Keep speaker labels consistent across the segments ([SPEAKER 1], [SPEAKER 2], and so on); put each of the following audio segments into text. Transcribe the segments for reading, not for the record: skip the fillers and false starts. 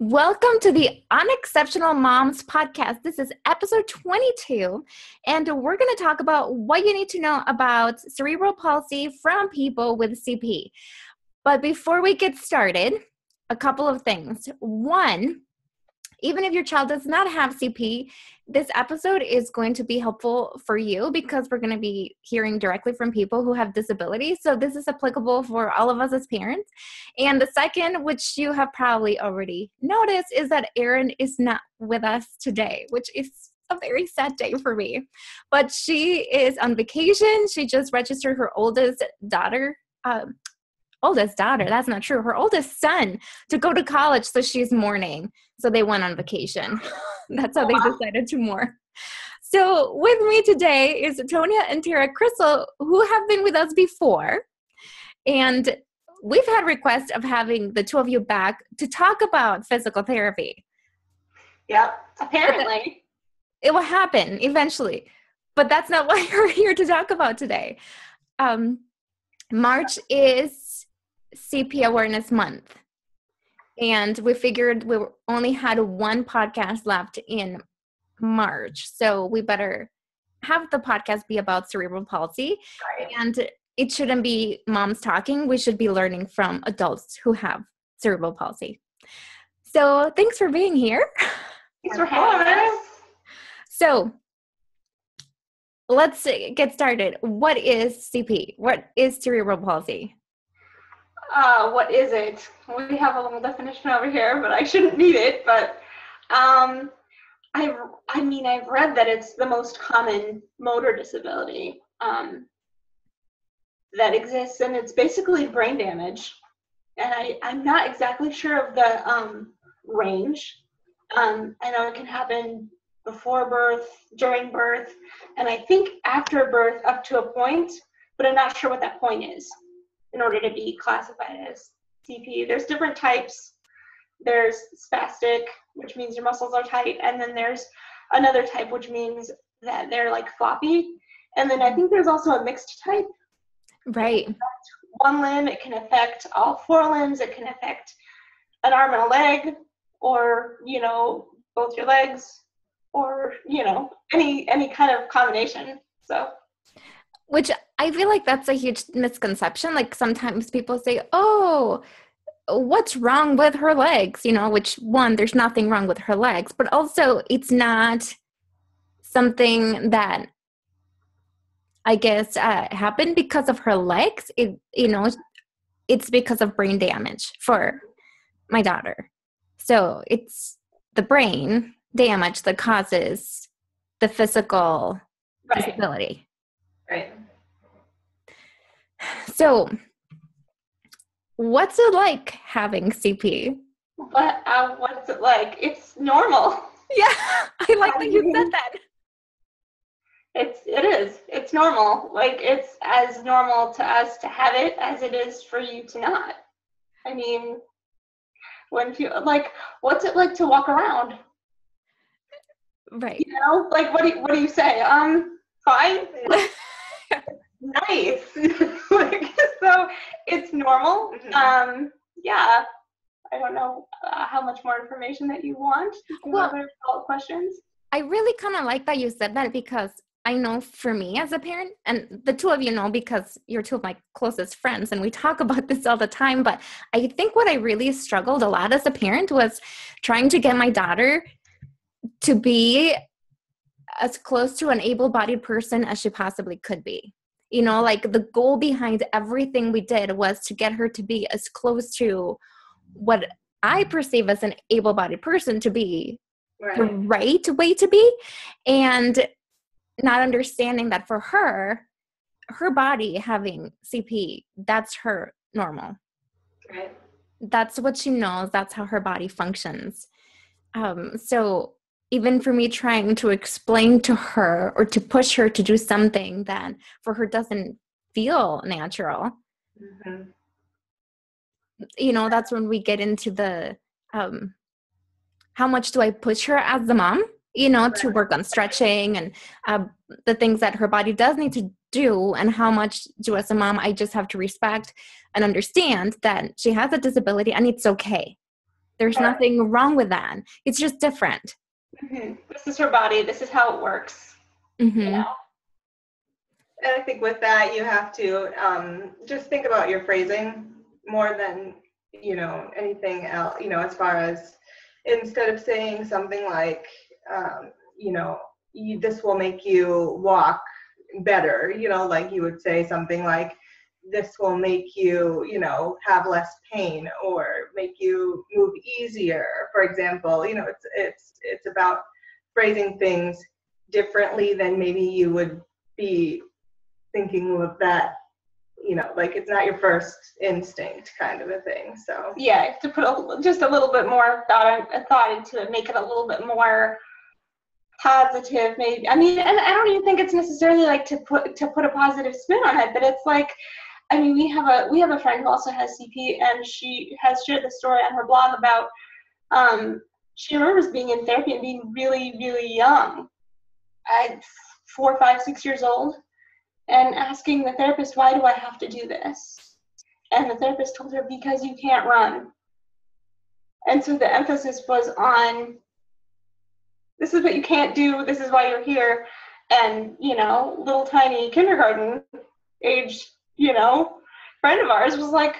[SPEAKER 1] Welcome to the Unexceptional Moms podcast. This is episode 22, and we're going to talk about what you need to know about cerebral palsy from people with CP. But before we get started, a couple of things. One, even if your child does not have CP, this episode is going to be helpful for you because we're going to be hearing directly from people who have disabilities. So this is applicable for all of us as parents. And the second, which you have probably already noticed, is that Erin is not with us today, which is a very sad day for me. But she is on vacation. She just registered her oldest daughter, that's not true, her oldest son to go to college, so she's mourning. So they went on vacation. That's how they decided to mourn. So with me today is Tonya and Tara Crystal, who have been with us before. And we've had requests of having the two of you back to talk about physical therapy.
[SPEAKER 2] Yep, apparently.
[SPEAKER 1] It will happen eventually. But that's not what you're here to talk about today. March is CP Awareness Month. And we figured we only had one podcast left in March. So we better have the podcast be about cerebral palsy.
[SPEAKER 2] Right.
[SPEAKER 1] And it shouldn't be moms talking. We should be learning from adults who have cerebral palsy. So thanks for being here.
[SPEAKER 2] Thanks for having us.
[SPEAKER 1] So let's get started. What is CP? What is cerebral palsy?
[SPEAKER 2] What is it? We have a little definition over here, but I shouldn't need it. But I've read that it's the most common motor disability that exists, and it's basically brain damage. And I'm not exactly sure of the range. I know it can happen before birth, during birth, and I think after birth up to a point, but I'm not sure what that point is in order to be classified as CP. There's different types. There's spastic, which means your muscles are tight, and then there's another type, which means that they're like floppy. And then I think there's also a mixed type.
[SPEAKER 1] Right.
[SPEAKER 2] It can affect one limb, it can affect all four limbs, it can affect an arm and a leg, or, both your legs, or, any kind of combination. So.
[SPEAKER 1] Which I feel like that's a huge misconception. Like sometimes people say, oh, what's wrong with her legs? Which one, there's nothing wrong with her legs, but also it's not something that I guess happened because of her legs. It's because of brain damage for my daughter. So it's the brain damage that causes the physical disability.
[SPEAKER 2] Right.
[SPEAKER 1] So, what's it like having CP?
[SPEAKER 2] What's it like? It's normal.
[SPEAKER 1] Yeah, I like that you said that.
[SPEAKER 2] It is. It's normal. Like, it's as normal to us to have it as it is for you to not. I mean, what's it like to walk around?
[SPEAKER 1] Right.
[SPEAKER 2] What do you say? Fine. Nice. So it's normal.
[SPEAKER 1] Mm-hmm.
[SPEAKER 2] Yeah. I don't know how much more information that you want. Other follow-up questions.
[SPEAKER 1] I really kind of like that you said that because I know for me as a parent, and the two of you know because you're two of my closest friends and we talk about this all the time, but I think what I really struggled a lot as a parent was trying to get my daughter to be as close to an able-bodied person as she possibly could be. The goal behind everything we did was to get her to be as close to what I perceive as an able-bodied person to be the right way to be, and not understanding that for her body having CP, that's her normal.
[SPEAKER 2] Right.
[SPEAKER 1] That's what she knows. That's how her body functions. So even for me trying to explain to her or to push her to do something that for her doesn't feel natural, that's when we get into the how much do I push her as the mom, to work on stretching and the things that her body does need to do, and how much do as a mom I just have to respect and understand that she has a disability and it's okay. There's nothing wrong with that. It's just different.
[SPEAKER 2] Mm-hmm. This is her body. This is how it works.
[SPEAKER 1] Mm-hmm.
[SPEAKER 2] You know?
[SPEAKER 3] And I think with that, you have to just think about your phrasing more than, anything else, as far as instead of saying something like, this will make you walk better, like you would say something like, this will make you, have less pain or make you move easier, for example. It's about phrasing things differently than maybe you would be thinking of that, like it's not your first instinct kind of a thing. So
[SPEAKER 2] yeah, you have to put just a little bit more thought into it, make it a little bit more positive, maybe. I mean, and I don't even think it's necessarily like to put a positive spin on it, but it's like, I mean, we have a friend who also has CP, and she has shared the story on her blog about she remembers being in therapy and being really, really young, at 4, 5, 6 years old, and asking the therapist, why do I have to do this? And the therapist told her, because you can't run. And so the emphasis was on, this is what you can't do, this is why you're here. And, little tiny kindergarten age, friend of ours was like,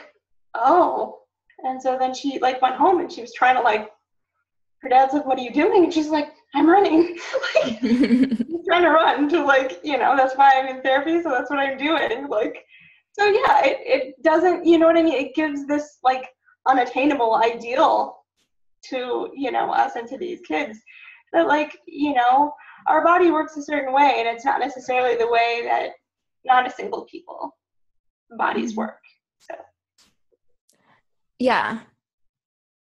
[SPEAKER 2] oh. And so then she went home and she was trying to her dad's like, what are you doing? And she's like, I'm running. I'm trying to run to that's why I'm in therapy. So that's what I'm doing. So yeah, it doesn't, you know what I mean? It gives this unattainable ideal to, us and to these kids that our body works a certain way, and it's not necessarily the way that non-disabled people bodies work. So
[SPEAKER 1] yeah.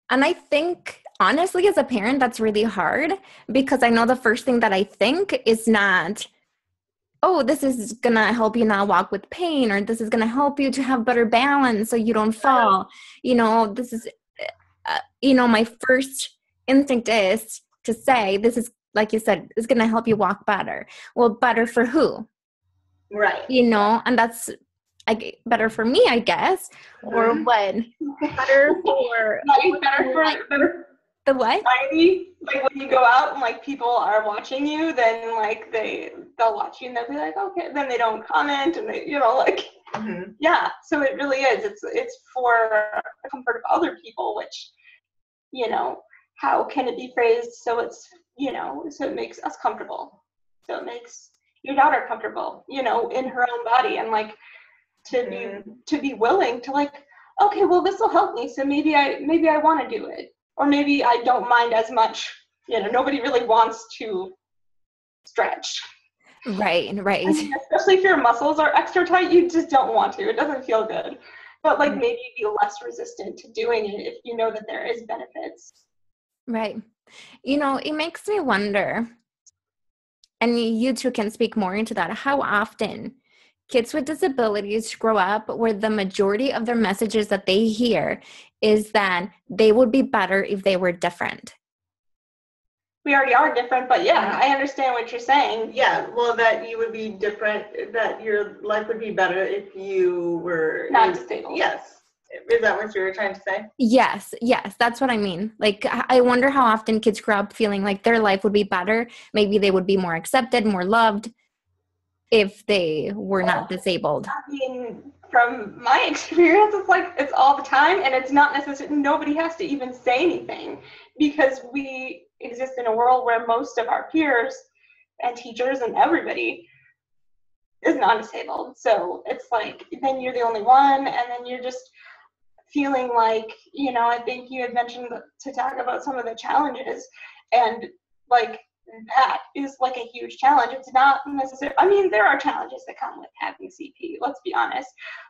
[SPEAKER 1] And I think honestly, as a parent, that's really hard, because I know the first thing that I think is not, oh, this is going to help you not walk with pain, or this is going to help you to have better balance so you don't fall. This is, my first instinct is to say, this is, like you said, is going to help you walk better. Well, better for who?
[SPEAKER 3] right.
[SPEAKER 1] And that's better for me, I guess, or what? Better for
[SPEAKER 2] better
[SPEAKER 1] the what?
[SPEAKER 2] society. When you go out and people are watching you, then they'll watch you and they'll be like, okay. Then they don't comment, and they
[SPEAKER 3] Mm-hmm.
[SPEAKER 2] yeah. So it really is. It's for the comfort of other people, which how can it be phrased so it's so it makes us comfortable, so it makes your daughter comfortable, in her own body, and to be willing to okay, well, this will help me, so maybe I want to do it, or maybe I don't mind as much. Nobody really wants to stretch.
[SPEAKER 1] Right.
[SPEAKER 2] I mean, especially if your muscles are extra tight, you just don't want to. It doesn't feel good. But maybe be less resistant to doing it if you know that there is benefits.
[SPEAKER 1] Right. It makes me wonder, and you two can speak more into that, how often kids with disabilities grow up where the majority of their messages that they hear is that they would be better if they were different.
[SPEAKER 2] We already are different, but yeah, I understand what you're saying.
[SPEAKER 3] Yeah, well, that you would be different, that your life would be better if you were
[SPEAKER 2] not disabled.
[SPEAKER 3] Yes. Is that what you were trying to say?
[SPEAKER 1] Yes, that's what I mean. I wonder how often kids grow up feeling like their life would be better. Maybe they would be more accepted, more loved if they were not disabled.
[SPEAKER 2] I mean, from my experience, it's all the time, and it's not necessarily, nobody has to even say anything, because we exist in a world where most of our peers and teachers and everybody is non-disabled. So it's then you're the only one, and then you're just feeling I think you had mentioned to talk about some of the challenges, and that is a huge challenge. It's not necessarily, I mean, there are challenges that come with having CP, let's be honest,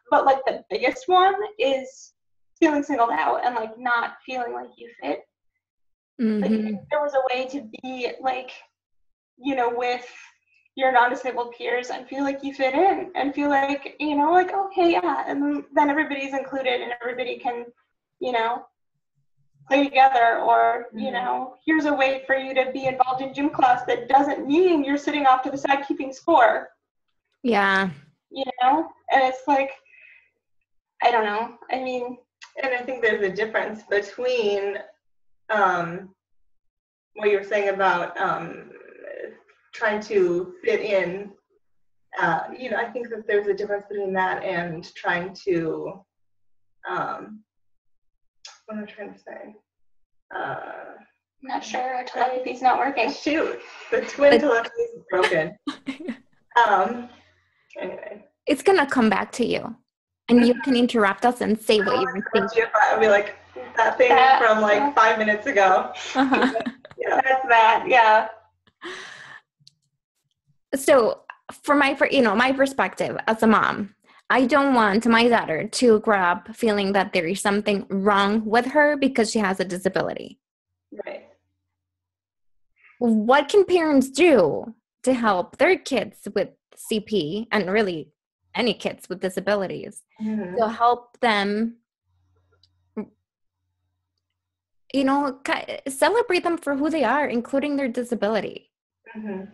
[SPEAKER 2] but the biggest one is feeling singled out and not feeling like you fit.
[SPEAKER 1] Mm-hmm.
[SPEAKER 2] If there was a way to be with your non-disabled peers and feel like you fit in and feel okay, yeah, and then everybody's included and everybody can play together, or here's a way for you to be involved in gym class that doesn't mean you're sitting off to the side keeping score.
[SPEAKER 1] Yeah.
[SPEAKER 2] And it's I don't know, I mean,
[SPEAKER 3] and I think there's a difference between what you were saying about trying to fit in, I think that there's a difference between that and trying to, what am I trying to say?
[SPEAKER 2] Not sure. Our telepathy's not working.
[SPEAKER 3] Shoot, the twin telepathy is broken. Anyway.
[SPEAKER 1] It's going to come back to you. And you can interrupt us and say what you were thinking.
[SPEAKER 3] I'll be like, that thing from like 5 minutes ago.
[SPEAKER 1] Uh-huh.
[SPEAKER 3] Yeah.
[SPEAKER 2] That's that, yeah.
[SPEAKER 1] So from my perspective as a mom, I don't want my daughter to grow up feeling that there is something wrong with her because she has a disability.
[SPEAKER 3] Right.
[SPEAKER 1] What can parents do to help their kids with CP and really any kids with disabilities to help them, celebrate them for who they are, including their disability?
[SPEAKER 3] Mm-hmm.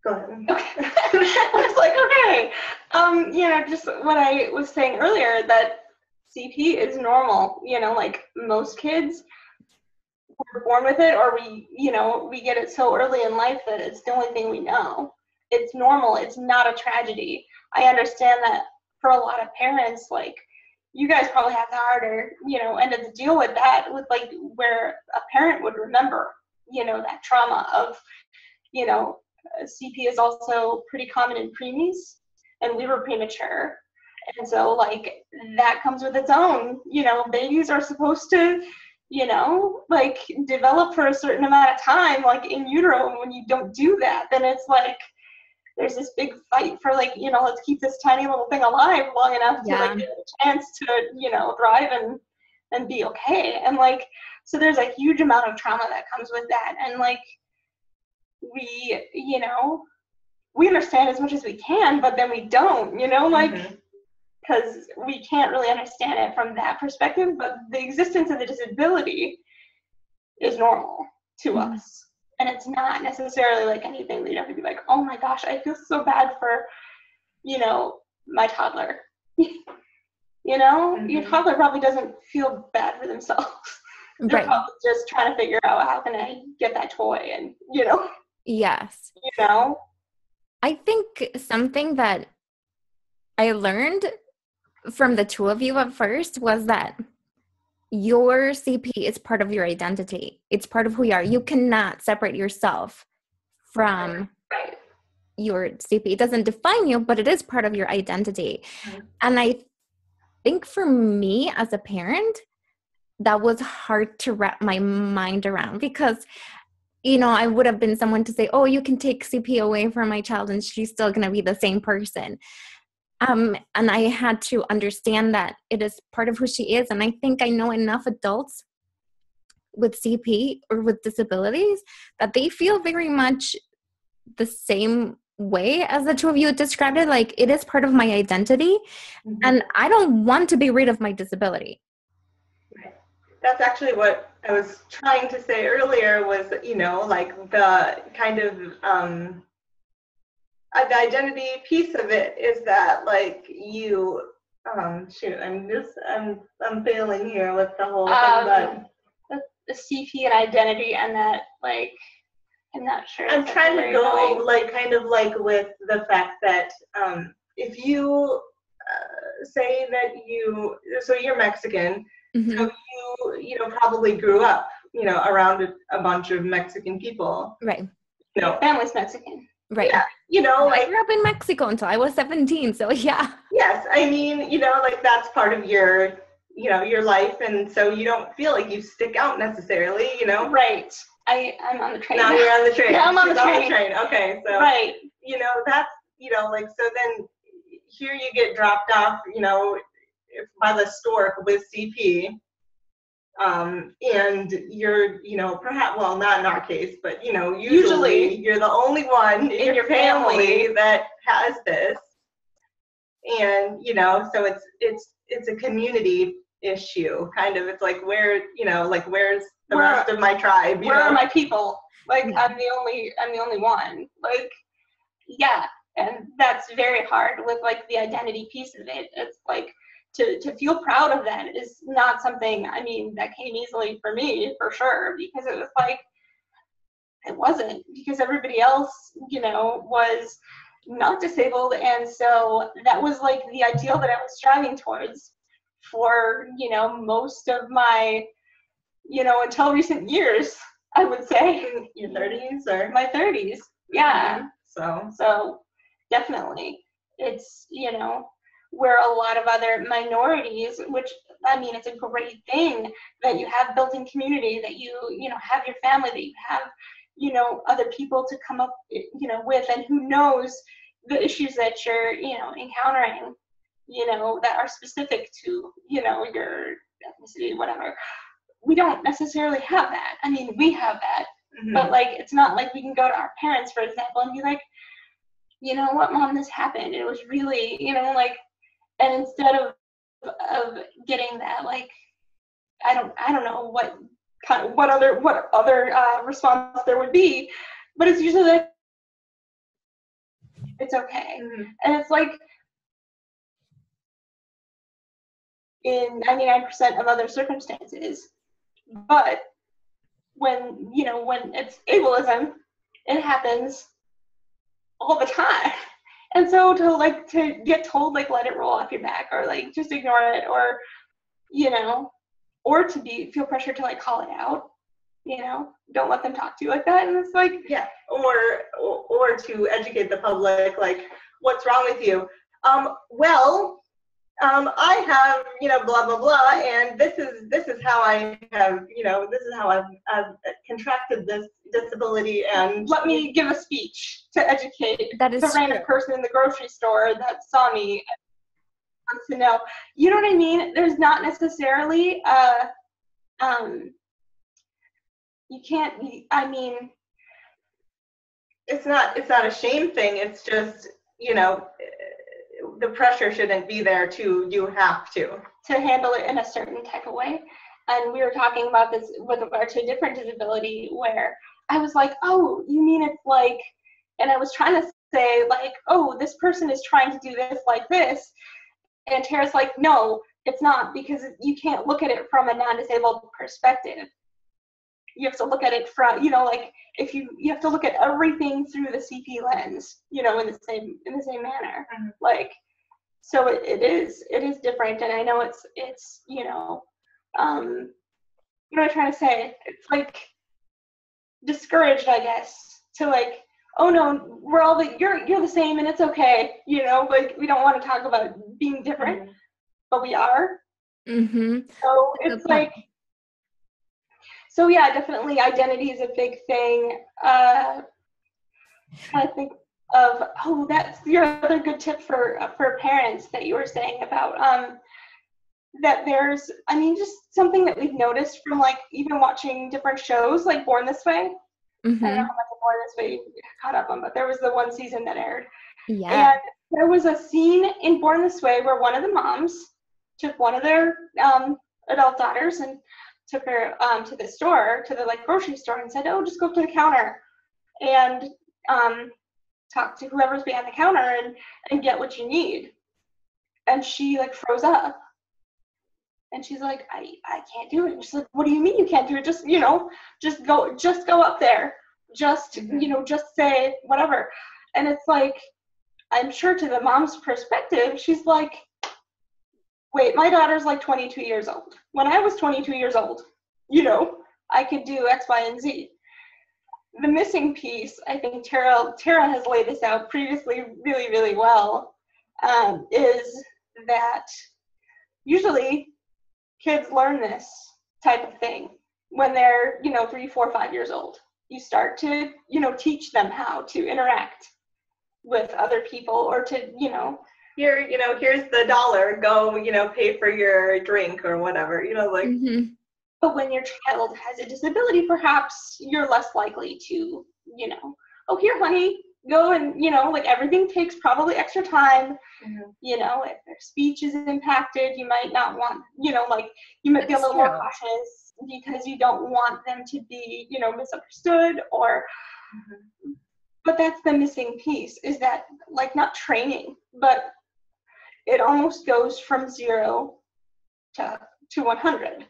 [SPEAKER 3] Go ahead.
[SPEAKER 2] Okay. I was like, okay. Just what I was saying earlier, that CP is normal. Like most kids were born with it, or we get it so early in life that it's the only thing we know. It's normal. It's not a tragedy. I understand that for a lot of parents, like, you guys probably have the harder, end of the deal with that, with like where a parent would remember, that trauma of, CP is also pretty common in preemies, and we were premature. And so like that comes with its own, babies are supposed to, like develop for a certain amount of time, like in utero. And when you don't do that, then it's like, there's this big fight for like, let's keep this tiny little thing alive long enough to like get a chance to, thrive and be okay. And like, so there's a huge amount of trauma that comes with that. And like, we understand as much as we can, but then we don't, like, because we can't really understand it from that perspective, but the existence of the disability is normal to us. And it's not necessarily like anything that you have to be like, oh my gosh, I feel so bad for, my toddler. Your toddler probably doesn't feel bad for themselves. They're probably just trying to figure out, how can I get that toy? And,
[SPEAKER 1] Yes. I think something that I learned from the two of you at first was that your CP is part of your identity. It's part of who you are. You cannot separate yourself from your CP. It doesn't define you, but it is part of your identity. And I think for me as a parent, that was hard to wrap my mind around because, I would have been someone to say, oh, you can take CP away from my child and she's still going to be the same person. And I had to understand that it is part of who she is. And I think I know enough adults with CP or with disabilities that they feel very much the same way as the two of you described it. Like, it is part of my identity and I don't want to be rid of my disability.
[SPEAKER 3] Right. That's actually what I was trying to say earlier was, like the kind of, the identity piece of it is that like you, I'm failing here with the whole thing, but
[SPEAKER 2] the CP and identity and that, like, I'm not sure.
[SPEAKER 3] I'm trying to go like kind of like with the fact that if you say that so you're Mexican, so you probably grew up around a bunch of Mexican people,
[SPEAKER 1] right?
[SPEAKER 2] Your family's Mexican,
[SPEAKER 1] right?
[SPEAKER 3] Yeah,
[SPEAKER 1] I grew up in Mexico until I was 17, so yeah.
[SPEAKER 3] Yes, I mean, like that's part of your your life, and so you don't feel like you stick out necessarily,
[SPEAKER 2] Right. I'm on the train.
[SPEAKER 3] Now you're on the train.
[SPEAKER 2] Yeah, I'm on the train.
[SPEAKER 3] Okay, so
[SPEAKER 2] right.
[SPEAKER 3] That's like, so then here you get dropped off, by the stork with CP, and you're, perhaps, well, not in our case, but usually you're the only one in your family that has this, and so it's a community issue, kind of. It's like, where, like, where's the rest of my tribe?
[SPEAKER 2] Where are my people? Like, I'm the only one. Like, yeah, and that's very hard with like the identity piece of it. It's like to feel proud of that is not something, I mean, that came easily for me, for sure, because it was like, it wasn't, because everybody else, you know, was not disabled. And so that was like the ideal that I was striving towards for, you know, most of my, you know, until recent years, I would say.
[SPEAKER 3] Your 30s or?
[SPEAKER 2] My 30s, yeah.
[SPEAKER 3] So
[SPEAKER 2] Definitely. It's, you know, where a lot of other minorities, which, I mean, it's a great thing that you have built-in community, that you know, have your family, that you have, you know, other people to come up, you know, with, and who knows the issues that you're, you know, encountering, you know, that are specific to, you know, your ethnicity, whatever. We don't necessarily have that. I mean, we have that, but like, it's not like we can go to our parents, for example, and be like, you know what, Mom, this happened. It was really, you know, like, and instead of getting that, like, I don't know what other response there would be, but it's usually like, it's okay. And it's like, in 99% of other circumstances, but when, you know, when it's ableism, it happens all the time. And so to get told, like, let it roll off your back, or like just ignore it, or, you know, or to feel pressure to like call it out, you know, don't let them talk to you like that. And it's like,
[SPEAKER 3] yeah, or to educate the public, like, what's wrong with you? I have, you know, blah blah blah, and this is how I have, you know, this is how I've contracted this disability, and
[SPEAKER 2] let me give a speech to educate the random person in the grocery store that saw me and wants to know. You know what I mean? There's not necessarily you can't, I mean,
[SPEAKER 3] it's not a shame thing. It's just, you know, the pressure shouldn't be there to, you have to
[SPEAKER 2] handle it in a certain type of way. And we were talking about this with regard to a different disability, where I was like, oh, you mean it's like, and I was trying to say like, oh, this person is trying to do this like this. And Tara's like, no, it's not, because you can't look at it from a non-disabled perspective. You have to look at it from, you know, like, if you have to look at everything through the CP lens, you know, in the same manner. Like, so it is different. And I know it's, you know, what am I trying to say? It's like discouraged, I guess, to like, oh no, we're all you're the same and it's okay, you know, like, we don't want to talk about being different, but we are. So it's like, so yeah, definitely identity is a big thing. I think of, oh, that's your other good tip for parents that you were saying about, that there's, I mean, just something that we've noticed from like even watching different shows like Born This Way. I don't know how much of Born This Way you caught up on, but there was the one season that aired. Yeah. And there was a scene in Born This Way where one of the moms took one of their adult daughters and took her to the store, to the like grocery store, and said, oh, just go up to the counter and talk to whoever's behind the counter and get what you need. And she like froze up. And she's like, I can't do it. And she's like, what do you mean you can't do it? Just, you know, just go up there. Just, you know, just say whatever. And it's like, I'm sure to the mom's perspective, she's like, wait, my daughter's like 22 years old. When I was 22 years old, you know, I could do X, Y, and Z. The missing piece, I think Tara has laid this out previously really, really well, is that usually kids learn this type of thing when they're, you know, 3, 4, 5 years old. You start to, you know, teach them how to interact with other people, or to, you know,
[SPEAKER 3] here, you know, here's the $1, go, you know, pay for your drink or whatever, you know, like.
[SPEAKER 2] But when your child has a disability, perhaps you're less likely to, you know, oh, here, honey, go, and, you know, like, everything takes probably extra time. You know, if their speech is impacted, you might not want, you know, like, you might be a little more cautious because you don't want them to be, you know, misunderstood, or, but that's the missing piece, is that, like, not training, but it almost goes from 0 to 100.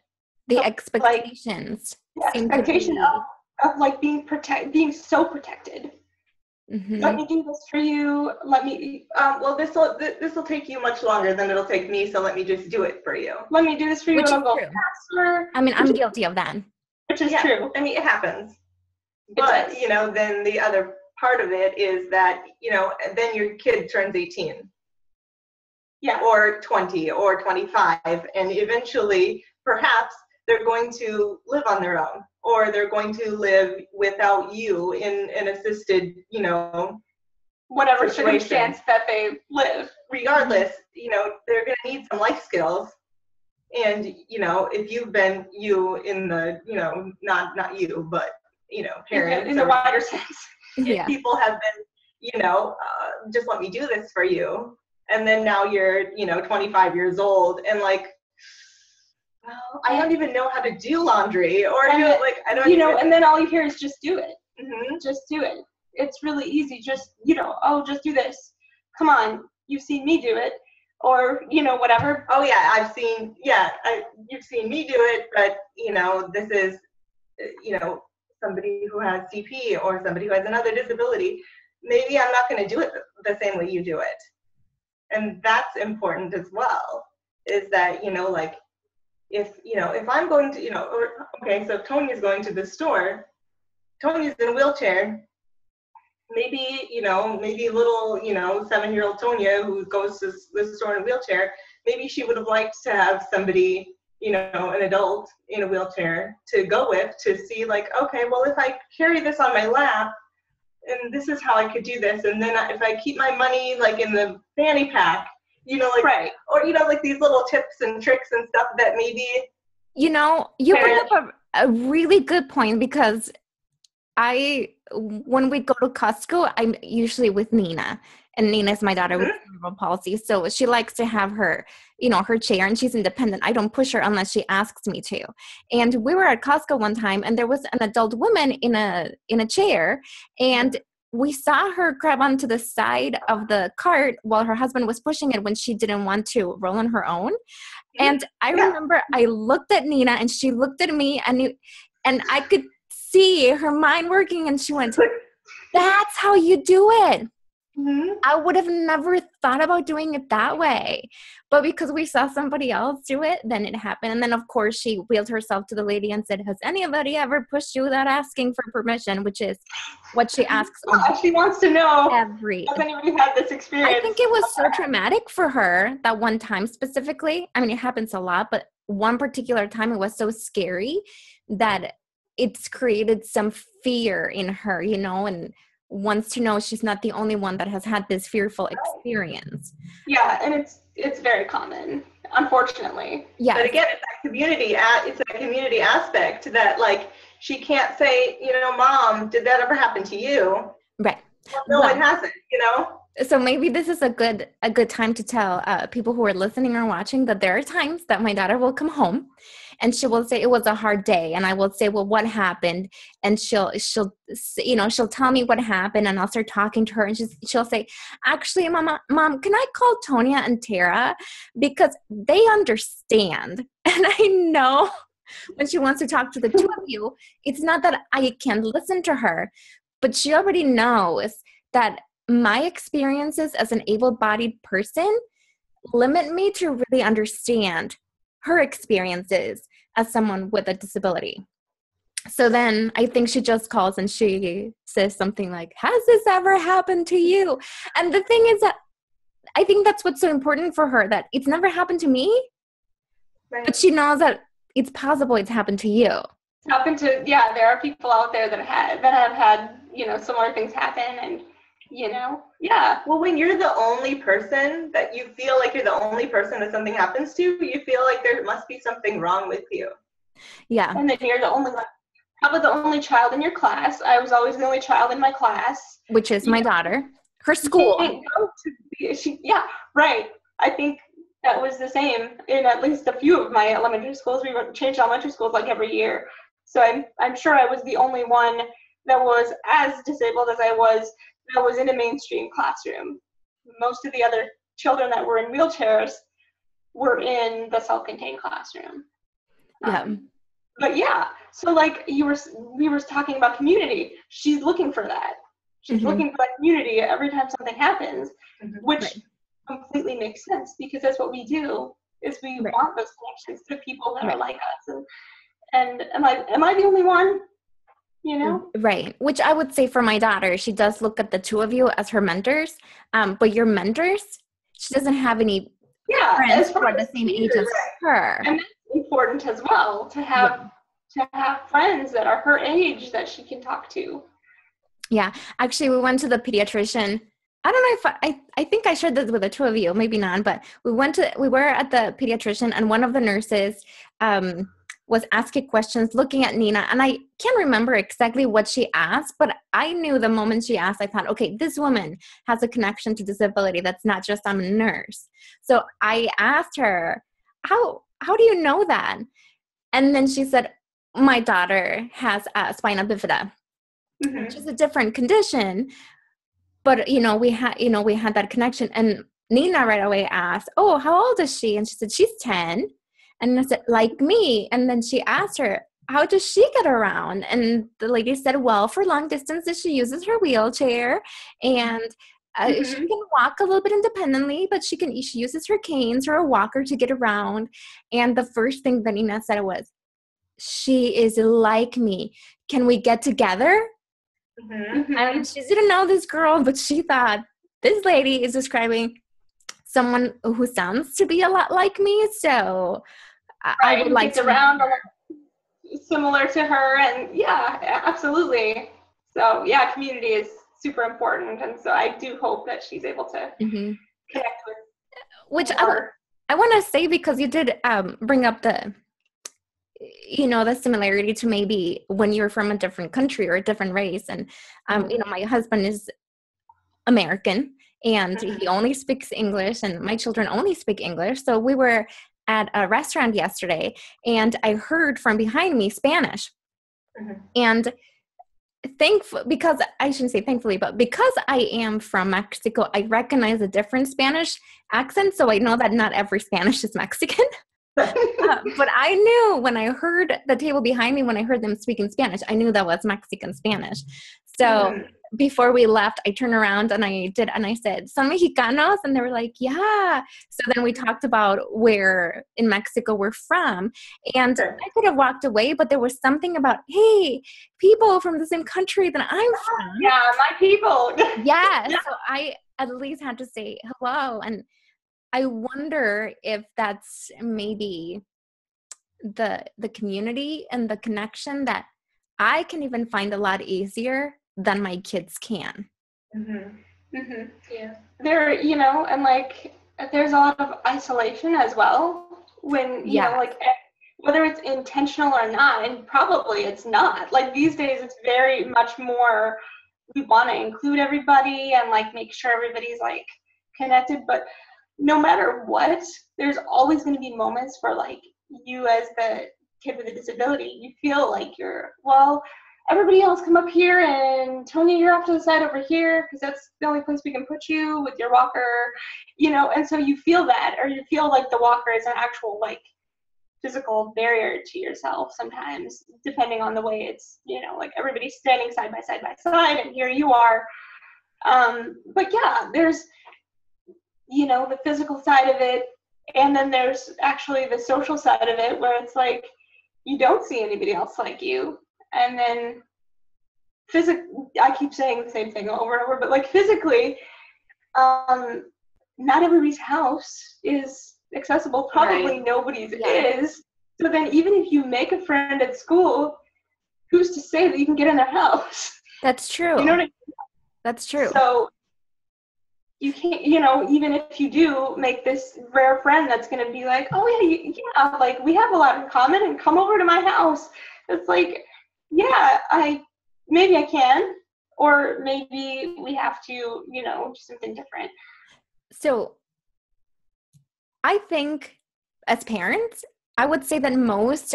[SPEAKER 1] The
[SPEAKER 2] So,
[SPEAKER 1] expectations
[SPEAKER 2] like,
[SPEAKER 1] seem
[SPEAKER 2] expectation
[SPEAKER 1] to be...
[SPEAKER 2] of like being so protected. Let me do this for you. Let me.
[SPEAKER 3] Well, this will take you much longer than it'll take me, so let me just do it for you.
[SPEAKER 2] Let me do this for you,
[SPEAKER 1] Which
[SPEAKER 2] and
[SPEAKER 1] is
[SPEAKER 2] I'll go
[SPEAKER 1] true.
[SPEAKER 2] faster.
[SPEAKER 1] I mean, I'm guilty of that.
[SPEAKER 2] Which is
[SPEAKER 3] Yeah,
[SPEAKER 2] true.
[SPEAKER 3] I mean, it happens. But, you know, then the other part of it is that, you know, then your kid turns 18.
[SPEAKER 2] Yeah.
[SPEAKER 3] Or 20 or 25, and eventually, perhaps, they're going to live on their own, or they're going to live without you in an assisted, you know,
[SPEAKER 2] whatever
[SPEAKER 3] situation.
[SPEAKER 2] Circumstance that they live.
[SPEAKER 3] Regardless, you know, they're going to need some life skills. And, you know, if you've been in the, you know, not you, but, you know, parents
[SPEAKER 2] in the wider sense.
[SPEAKER 1] Yeah.
[SPEAKER 3] People have been, you know, just let me do this for you. And then now you're, you know, 25 years old and like, well, I don't even know how to do laundry, or
[SPEAKER 2] and
[SPEAKER 3] like I don't,
[SPEAKER 2] you know, and then all you hear is just do it.
[SPEAKER 3] Mm-hmm.
[SPEAKER 2] Just do it. It's really easy. Just, you know, oh, just do this. Come on, you've seen me do it, or you know, whatever.
[SPEAKER 3] Oh yeah, you've seen me do it, but you know, this is, you know, somebody who has CP or somebody who has another disability. Maybe I'm not going to do it the same way you do it. And that's important as well, is that, you know, like, if I'm going to, you know, okay, so if Tony's going to the store, Tony's in a wheelchair, maybe little, you know, 7-year-old Tonya who goes to the store in a wheelchair, maybe she would have liked to have somebody, you know, an adult in a wheelchair to go with, to see like, okay, well, if I carry this on my lap, and this is how I could do this, and then if I keep my money like in the fanny pack, you know, like,
[SPEAKER 2] right.
[SPEAKER 3] Or, you know, like these little tips and tricks and stuff that maybe,
[SPEAKER 1] You know, you bring up a really good point, because when we go to Costco, I'm usually with Nina, and Nina's my daughter with cerebral palsy. So she likes to have her, you know, her chair, and she's independent. I don't push her unless she asks me to. And we were at Costco one time, and there was an adult woman in a chair, and we saw her grab onto the side of the cart while her husband was pushing it when she didn't want to roll on her own. And I remember I looked at Nina, and she looked at me, and I could see her mind working, and she went, "That's how you do it." Mm-hmm. I would have never thought about doing it that way. But because we saw somebody else do it, then it happened. And then, of course, she wheeled herself to the lady and said, "Has anybody ever pushed you without asking for permission?" Which is what she asks.
[SPEAKER 2] Well, she wants to know, has anybody had this experience?
[SPEAKER 1] I think it was so traumatic for her that one time specifically. I mean, it happens a lot, but one particular time it was so scary that it's created some fear in her, you know, and wants to know she's not the only one that has had this fearful experience.
[SPEAKER 2] Yeah, and it's very common, unfortunately.
[SPEAKER 1] Yeah.
[SPEAKER 3] But again, it's a community aspect that, like, she can't say, you know, "Mom, did that ever happen to you?"
[SPEAKER 1] Right.
[SPEAKER 3] Well, no, it hasn't, you know?
[SPEAKER 1] So maybe this is a good time to tell people who are listening or watching that there are times that my daughter will come home and she will say it was a hard day, and I will say, "Well, what happened?" And she'll tell me what happened, and I'll start talking to her, and she'll say, "Actually, Mom, can I call Tonya and Tara because they understand?" And I know when she wants to talk to the two of you, it's not that I can't listen to her, but she already knows that my experiences as an able-bodied person limit me to really understand her experiences as someone with a disability. So then I think she just calls and she says something like, "Has this ever happened to you?" And the thing is that I think that's what's so important for her, that it's never happened to me, right, but she knows that it's possible it's happened to you.
[SPEAKER 2] It's happened to, yeah, there are people out there that have had, you know, similar things happen, and you know, yeah.
[SPEAKER 3] Well, when you're the only person that you feel like you're the only person that something happens to, you feel like there must be something wrong with you.
[SPEAKER 1] Yeah.
[SPEAKER 2] And then you're probably the only child in your class. I was always the only child in my class.
[SPEAKER 1] Which is my daughter. Her school.
[SPEAKER 2] Yeah, right. I think that was the same in at least a few of my elementary schools. We changed elementary schools like every year. So I'm sure I was the only one that was as disabled as I was that was in a mainstream classroom. Most of the other children that were in wheelchairs were in the self-contained classroom.
[SPEAKER 1] Yeah.
[SPEAKER 2] But yeah, so like we were talking about community. She's looking for that. She's looking for that community every time something happens, which completely makes sense, because that's what we do, is we want those connections to people that are like us. And am I the only one? You know?
[SPEAKER 1] Right. Which I would say for my daughter, she does look at the two of you as her mentors. But your mentors, she doesn't have any friends who are the same age as her.
[SPEAKER 2] And that's important as well, to have friends that are her age that she can talk to.
[SPEAKER 1] Yeah. Actually, we went to the pediatrician. I don't know if I think I shared this with the two of you, maybe not, but we were at the pediatrician, and one of the nurses was asking questions looking at Nina, and I can't remember exactly what she asked, but I knew the moment she asked, I thought, okay, this woman has a connection to disability. That's not just I'm a nurse. So I asked her, how do you know that? And then she said, my daughter has spina bifida, which is a different condition. But, we had that connection. And Nina right away asked, oh, how old is she? And she said, she's 10. And I said, like me. And then she asked her, how does she get around? And the lady said, well, for long distances, she uses her wheelchair. And she can walk a little bit independently, but she uses her canes or a walker to get around. And the first thing that Nina said was, she is like me. Can we get together? And she didn't know this girl, but she thought this lady is describing someone who sounds to be a lot like me. So I would like to
[SPEAKER 2] around a lot similar to her, and yeah, absolutely. So yeah, community is super important, and so I do hope that she's able to connect with.
[SPEAKER 1] Which I want to say, because you did bring up the similarity to maybe when you're from a different country or a different race. And, my husband is American, and he only speaks English, and my children only speak English. So we were at a restaurant yesterday, and I heard from behind me Spanish. And because I shouldn't say thankfully, but because I am from Mexico, I recognize a different Spanish accent. So I know that not every Spanish is Mexican. But I knew when I heard the table behind me, when I heard them speaking Spanish, I knew that was Mexican Spanish. So before we left, I turned around and I said, "Son Mexicanos?" And they were like, "Yeah." So then we talked about where in Mexico we're from. And I could have walked away, but there was something about, hey, people from the same country that I'm from.
[SPEAKER 2] Yeah, my people.
[SPEAKER 1] Yeah. So I at least had to say hello. And I wonder if that's maybe the community and the connection that I can even find a lot easier than my kids can.
[SPEAKER 2] Yeah. There, and like there's a lot of isolation as well when, like whether it's intentional or not, and probably it's not. Like these days it's very much more, we want to include everybody and like make sure everybody's like connected, but no matter what, there's always going to be moments where like you as the kid with a disability, you feel like everybody else come up here, and Tony, you're off to the side over here because that's the only place we can put you with your walker, and so you feel that, or you feel like the walker is an actual like physical barrier to yourself sometimes, depending on the way it's, like everybody's standing side by side and here you are. But yeah, there's the physical side of it, and then there's actually the social side of it where it's like you don't see anybody else like you. And then I keep saying the same thing over and over, but like physically, not everybody's house is accessible. Probably nobody's is. So then even if you make a friend at school, who's to say that you can get in their house?
[SPEAKER 1] That's true.
[SPEAKER 2] You know what I mean?
[SPEAKER 1] That's true.
[SPEAKER 2] So you can't, even if you do make this rare friend that's going to be like, oh yeah, like we have a lot in common and come over to my house. It's like, yeah, maybe I can, or maybe we have to, do something different.
[SPEAKER 1] So I think as parents, I would say that most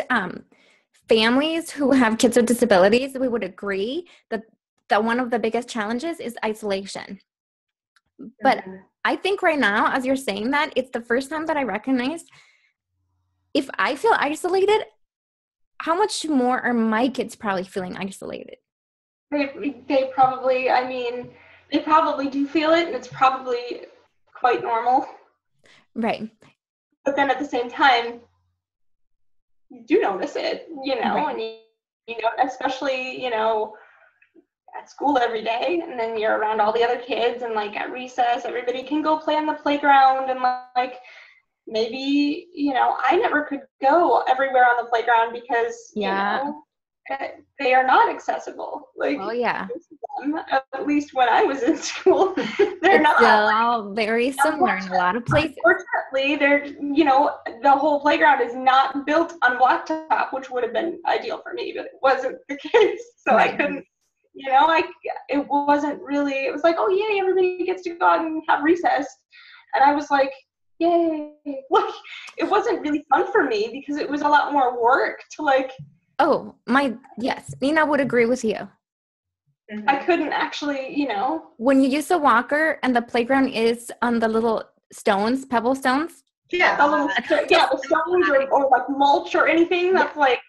[SPEAKER 1] families who have kids with disabilities, we would agree that one of the biggest challenges is isolation. But I think right now, as you're saying that, it's the first time that I recognized if I feel isolated, how much more are my kids probably feeling isolated?
[SPEAKER 2] They probably, I mean, they probably do feel it, and it's probably quite normal.
[SPEAKER 1] Right.
[SPEAKER 2] But then at the same time, you do notice it,
[SPEAKER 1] Right.
[SPEAKER 2] and you know, especially, at school every day, and then you're around all the other kids, and like at recess, everybody can go play on the playground, and like maybe, I never could go everywhere on the playground because,
[SPEAKER 1] Yeah.
[SPEAKER 2] they are not accessible. Like,
[SPEAKER 1] Oh, yeah.
[SPEAKER 2] them, at least when I was in school, they're
[SPEAKER 1] It's
[SPEAKER 2] not.
[SPEAKER 1] still all very similar in a lot of places.
[SPEAKER 2] Unfortunately, the whole playground is not built on blacktop, which would have been ideal for me, but it wasn't the case. So
[SPEAKER 1] Right.
[SPEAKER 2] I couldn't, it wasn't really, it was like, oh, yay, everybody gets to go out and have recess. And I was like, yay. Like, it wasn't really fun for me because it was a lot more work to like.
[SPEAKER 1] Oh, yes, Nina would agree with you.
[SPEAKER 2] I couldn't actually,
[SPEAKER 1] When you use a walker and the playground is on the little stones, pebble stones.
[SPEAKER 2] Yeah, the stones or like mulch or anything that's like,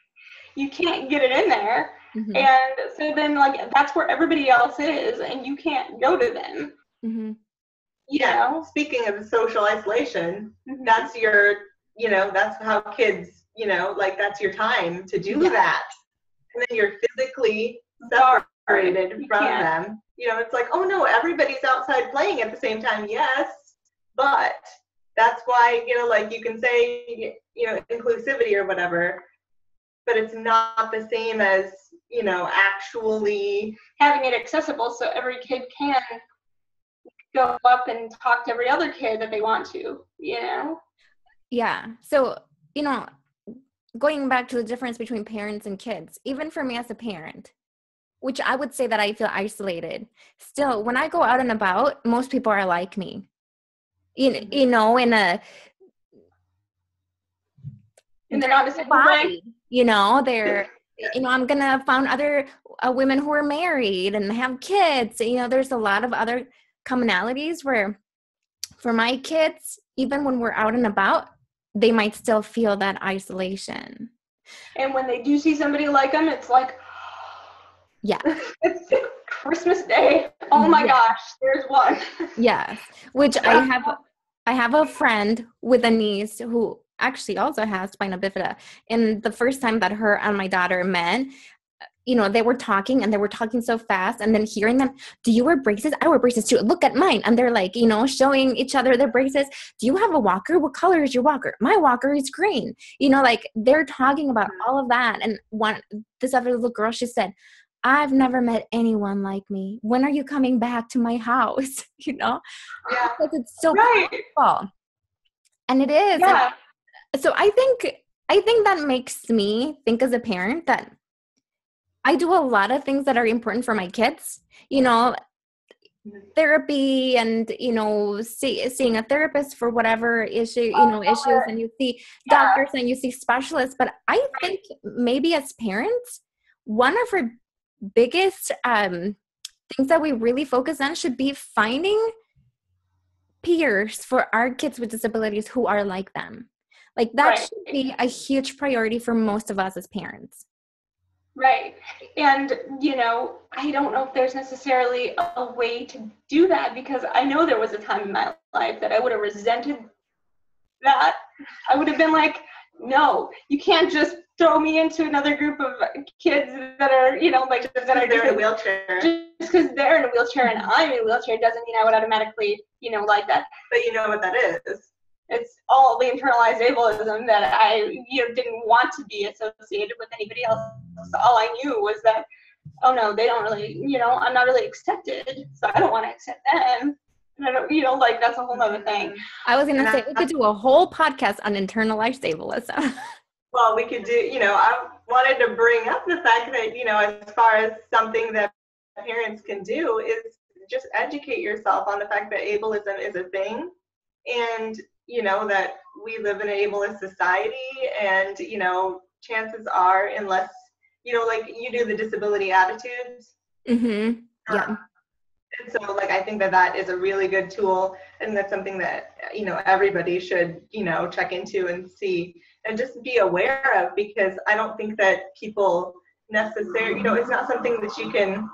[SPEAKER 2] you can't get it in there.
[SPEAKER 1] Mm-hmm.
[SPEAKER 2] And so then like, that's where everybody else is and you can't go to them.
[SPEAKER 1] Mm-hmm.
[SPEAKER 3] Yeah. Speaking of social isolation, that's your, that's how kids, like that's your time to do that. And then you're physically separated from them. It's like, oh no, everybody's outside playing at the same time. Yes, but that's why, like you can say, inclusivity or whatever, but it's not the same as, actually
[SPEAKER 2] having it accessible so every kid can go up and talk to every other kid that they want to,
[SPEAKER 1] Yeah. So, going back to the difference between parents and kids, even for me as a parent, which I would say that I feel isolated, still, when I go out and about, most people are like me. In a
[SPEAKER 2] in the non-disabled
[SPEAKER 1] body, they're, I'm going to find other women who are married and have kids. There's a lot of other commonalities where for my kids, even when we're out and about, they might still feel that isolation.
[SPEAKER 2] And when they do see somebody like them, it's like,
[SPEAKER 1] yeah,
[SPEAKER 2] it's Christmas Day. Oh my gosh, there's one.
[SPEAKER 1] Yes, which I have a friend with a niece who actually also has spina bifida. And the first time that her and my daughter met, they were talking and they were talking so fast, and then hearing them, do you wear braces? I wear braces too. Look at mine. And they're like, showing each other their braces. Do you have a walker? What color is your walker? My walker is green. Like they're talking about all of that. And this other little girl, she said, I've never met anyone like me. When are you coming back to my house?
[SPEAKER 2] Yeah.
[SPEAKER 1] Because it's so powerful. And it is.
[SPEAKER 2] Yeah.
[SPEAKER 1] And so I think that makes me think as a parent that I do a lot of things that are important for my kids, therapy and, seeing a therapist for whatever issue, issues, and you see doctors and you see specialists. But I think maybe as parents, one of our biggest things that we really focus on should be finding peers for our kids with disabilities who are like them. Like that should be a huge priority for most of us as parents.
[SPEAKER 2] Right. And, I don't know if there's necessarily a way to do that, because I know there was a time in my life that I would have resented that. I would have been like, no, you can't just throw me into another group of kids that are, that are
[SPEAKER 3] they're in a wheelchair.
[SPEAKER 2] Just because they're in a wheelchair and I'm in a wheelchair doesn't mean I would automatically, like that.
[SPEAKER 3] But you know what that is.
[SPEAKER 2] It's all the internalized ableism that I didn't want to be associated with anybody else. All I knew was that, oh no, they don't really, I'm not really accepted, so I don't want to accept them. And I don't, that's a whole other thing.
[SPEAKER 1] I was going to say, we could do a whole podcast on internalized ableism.
[SPEAKER 3] Well, we could do, I wanted to bring up the fact that, as far as something that parents can do is just educate yourself on the fact that ableism is a thing. And that we live in an ableist society, and, chances are, unless, like you do the disability attitudes.
[SPEAKER 1] Mm-hmm. Yeah.
[SPEAKER 3] And so like I think that that is a really good tool, and that's something that everybody should check into and see and just be aware of, because I don't think that people necessarily it's not something that you can.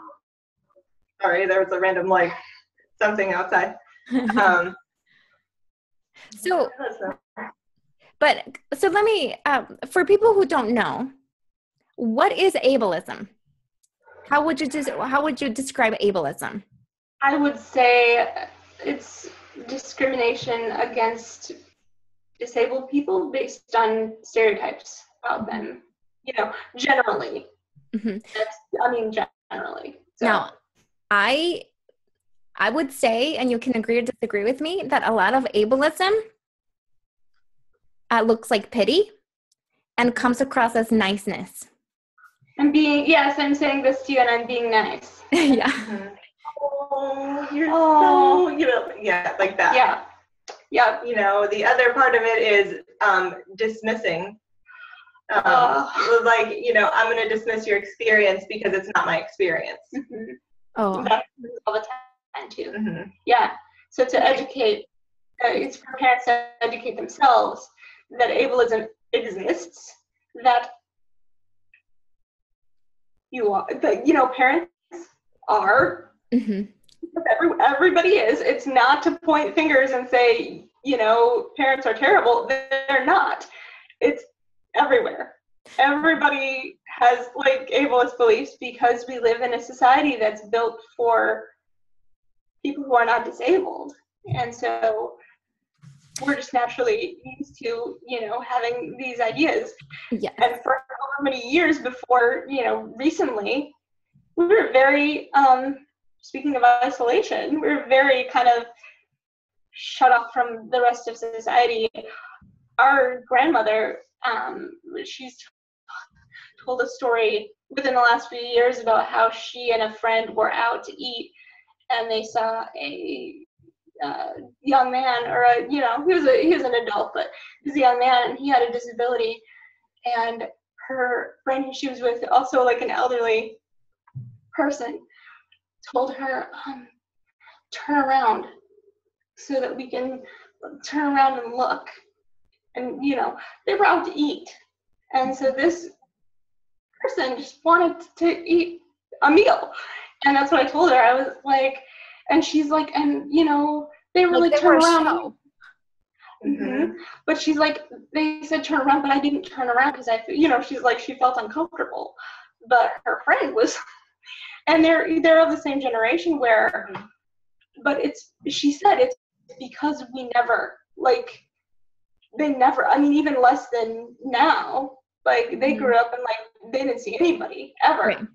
[SPEAKER 3] Sorry, there was a random something outside.
[SPEAKER 1] So let me for people who don't know, what is ableism? How would you describe ableism?
[SPEAKER 2] I would say it's discrimination against disabled people based on stereotypes about them, generally.
[SPEAKER 1] Mm-hmm.
[SPEAKER 2] Generally. So.
[SPEAKER 1] Now, I would say, and you can agree or disagree with me, that a lot of ableism looks like pity and comes across as niceness.
[SPEAKER 2] I'm saying this to you and I'm being nice.
[SPEAKER 1] Yeah.
[SPEAKER 3] Mm-hmm. Oh, you're so, like that.
[SPEAKER 2] Yeah. Yeah.
[SPEAKER 3] The other part of it is dismissing. I'm going to dismiss your experience because it's not my experience.
[SPEAKER 2] Mm-hmm.
[SPEAKER 1] Oh.
[SPEAKER 2] That happens all the time too.
[SPEAKER 3] Mm-hmm.
[SPEAKER 2] Yeah. So to educate, it's for parents to educate themselves that ableism exists, that parents are.
[SPEAKER 1] Mm-hmm.
[SPEAKER 2] Everybody is. It's not to point fingers and say, parents are terrible. They're not. It's everywhere. Everybody has ableist beliefs because we live in a society that's built for people who are not disabled. And so we're just naturally used to, having these ideas.
[SPEAKER 1] Yeah.
[SPEAKER 2] And for however many years before, recently, we were very, speaking of isolation, we were very kind of shut off from the rest of society. Our grandmother, she's told a story within the last few years about how she and a friend were out to eat, and they saw a young man, or he was an adult, but he was a young man, and he had a disability. And her friend who she was with, also an elderly person, told her, turn around so that we can turn around and look. And, they were out to eat. And so this person just wanted to eat a meal. And that's what I told her. I was like, and she's like, and, they really turn around. Mm-hmm. But she's like, they said turn around, but I didn't turn around because she's like, she felt uncomfortable. But her friend was, and they're of the same generation where, but she said it's because we never, they never, even less than now, they grew up and they didn't see anybody ever.
[SPEAKER 1] Right.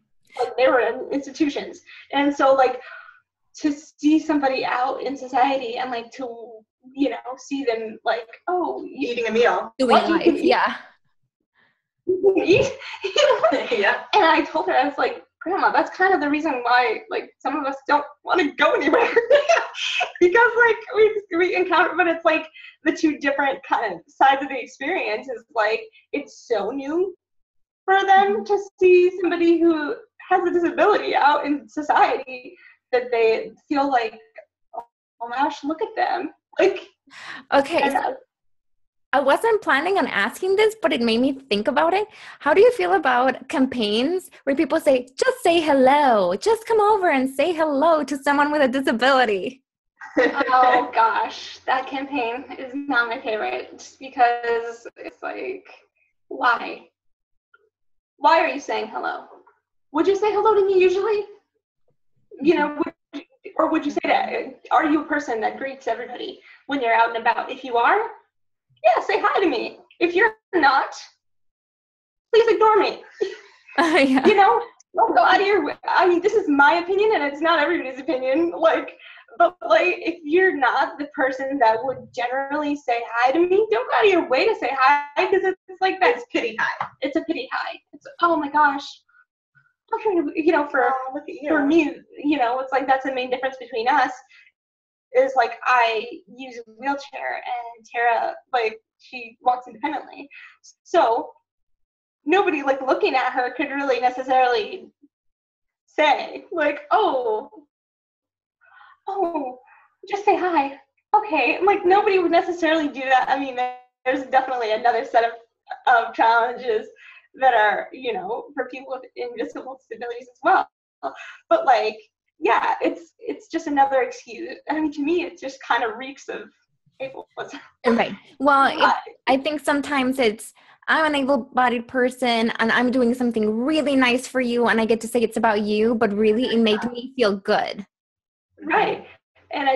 [SPEAKER 2] They were in institutions. And so to see somebody out in society and to, see them
[SPEAKER 3] eating a meal.
[SPEAKER 1] Doing life, yeah.
[SPEAKER 2] Eat.
[SPEAKER 3] Yeah.
[SPEAKER 2] And I told her, I was like, Grandma, that's kind of the reason why some of us don't want to go anywhere. Because we encounter, but it's the two different kind of sides of the experience is it's so new for them to see somebody who has a disability out in society that they feel oh my gosh, look at them.
[SPEAKER 1] Okay. So I wasn't planning on asking this, but it made me think about it. How do you feel about campaigns where people say, just say hello, just come over and say hello to someone with a disability?
[SPEAKER 2] Oh gosh, that campaign is not my favorite, just because it's why? Why are you saying hello? Would you say hello to me usually? Or would you say that? Are you a person that greets everybody when you're out and about? If you are, yeah, say hi to me. If you're not, please ignore me.
[SPEAKER 1] Yeah.
[SPEAKER 2] Don't go out of your way. This is my opinion, and it's not everybody's opinion. But if you're not the person that would generally say hi to me, don't go out of your way to say hi, because it's
[SPEAKER 3] It's pity hi.
[SPEAKER 2] It's a pity hi. It's, oh my gosh. I'm trying to, for me, it's that's the main difference between us. Is I use a wheelchair and Tara, she walks independently. So nobody looking at her could really necessarily say oh, oh, just say hi. Okay. I'm like, nobody would necessarily do that. I mean, there's definitely another set of challenges that are, for people with invisible disabilities as well. But like, yeah, it's just another excuse. I mean, to me, it just kind of reeks of ableism.
[SPEAKER 1] Right. Well, I think sometimes I'm an able-bodied person and I'm doing something really nice for you and I get to say it's about you, but really it made me feel good.
[SPEAKER 2] Right. And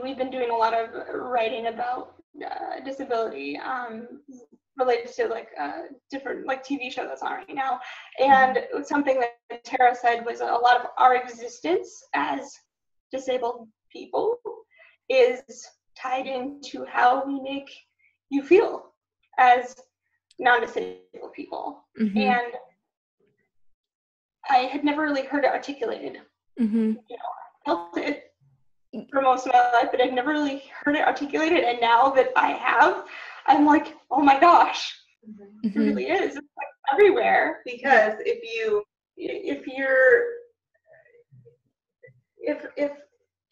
[SPEAKER 2] we've been doing a lot of writing about disability related to like different like TV show that's on right now. And something that Tara said was a lot of our existence as disabled people is tied into how we make you feel as non-disabled people.
[SPEAKER 1] Mm-hmm.
[SPEAKER 2] And I had never really heard it articulated.
[SPEAKER 1] Mm-hmm.
[SPEAKER 2] I felt it for most of my life, but I'd never really heard it articulated. And now that I have, I'm like, oh my gosh, it really is. It's like everywhere.
[SPEAKER 3] Because if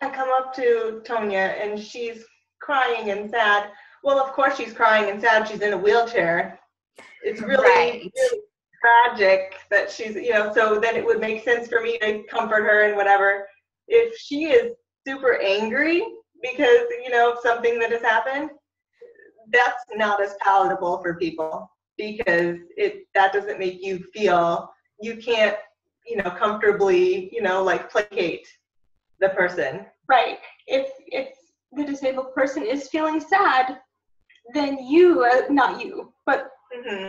[SPEAKER 3] I come up to Tonya and she's crying and sad, well, of course she's crying and sad. She's in a wheelchair. It's really, really tragic that she's, so then it would make sense for me to comfort her and whatever. If she is super angry because, of something that has happened, that's not as palatable for people because that doesn't make you feel you can't, comfortably, like placate the person.
[SPEAKER 2] Right. If the disabled person is feeling sad, then you, not you, but